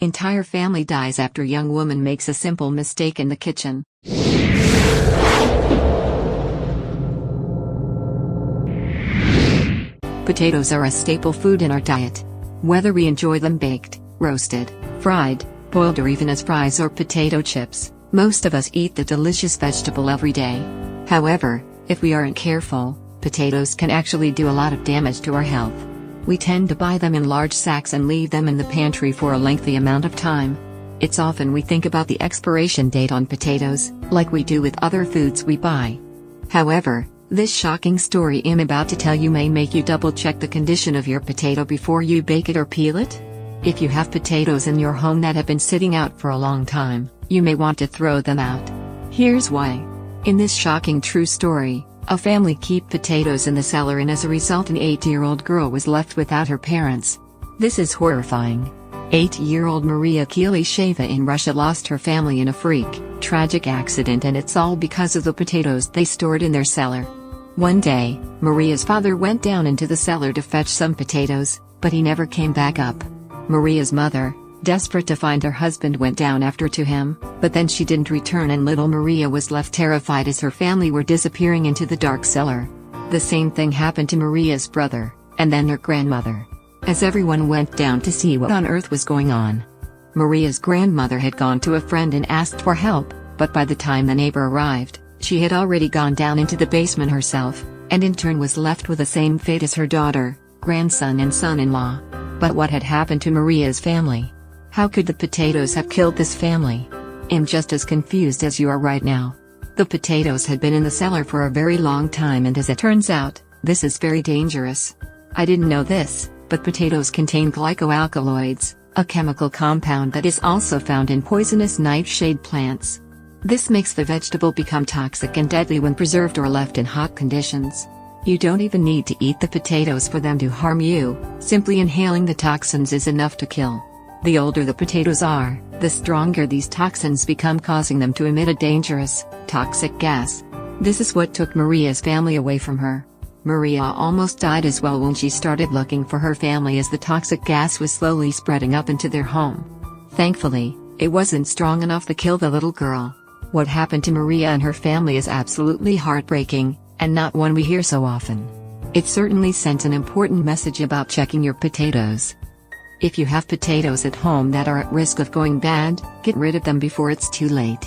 Entire family dies after young woman makes a simple mistake in the kitchen. Potatoes are a staple food in our diet. Whether we enjoy them baked, roasted, fried, boiled or even as fries or potato chips, most of us eat the delicious vegetable every day. However, if we aren't careful, potatoes can actually do a lot of damage to our health. We tend to buy them in large sacks and leave them in the pantry for a lengthy amount of time. It's often we think about the expiration date on potatoes, like we do with other foods we buy. However, this shocking story I'm about to tell you may make you double-check the condition of your potato before you bake it or peel it. If you have potatoes in your home that have been sitting out for a long time, you may want to throw them out. Here's why. In this shocking true story, a family kept potatoes in the cellar and as a result an 8-year-old girl was left without her parents. This is horrifying. 8-year-old Maria Kilisheva in Russia lost her family in a tragic accident, and it's all because of the potatoes they stored in their cellar. One day, Maria's father went down into the cellar to fetch some potatoes, but he never came back up. Maria's mother, desperate to find her husband, went down after to him, but then she didn't return and little Maria was left terrified as her family were disappearing into the dark cellar. The same thing happened to Maria's brother, and then her grandmother. As everyone went down to see what on earth was going on, Maria's grandmother had gone to a friend and asked for help, but by the time the neighbor arrived, she had already gone down into the basement herself, and in turn was left with the same fate as her daughter, grandson and son-in-law. But what had happened to Maria's family? How could the potatoes have killed this family? I'm just as confused as you are right now. The potatoes had been in the cellar for a very long time, and as it turns out, this is very dangerous. I didn't know this, but potatoes contain glycoalkaloids, a chemical compound that is also found in poisonous nightshade plants. This makes the vegetable become toxic and deadly when preserved or left in hot conditions. You don't even need to eat the potatoes for them to harm you, simply inhaling the toxins is enough to kill. The older the potatoes are, the stronger these toxins become, causing them to emit a dangerous, toxic gas. This is what took Maria's family away from her. Maria almost died as well when she started looking for her family as the toxic gas was slowly spreading up into their home. Thankfully, it wasn't strong enough to kill the little girl. What happened to Maria and her family is absolutely heartbreaking, and not one we hear so often. It certainly sends an important message about checking your potatoes. If you have potatoes at home that are at risk of going bad, get rid of them before it's too late.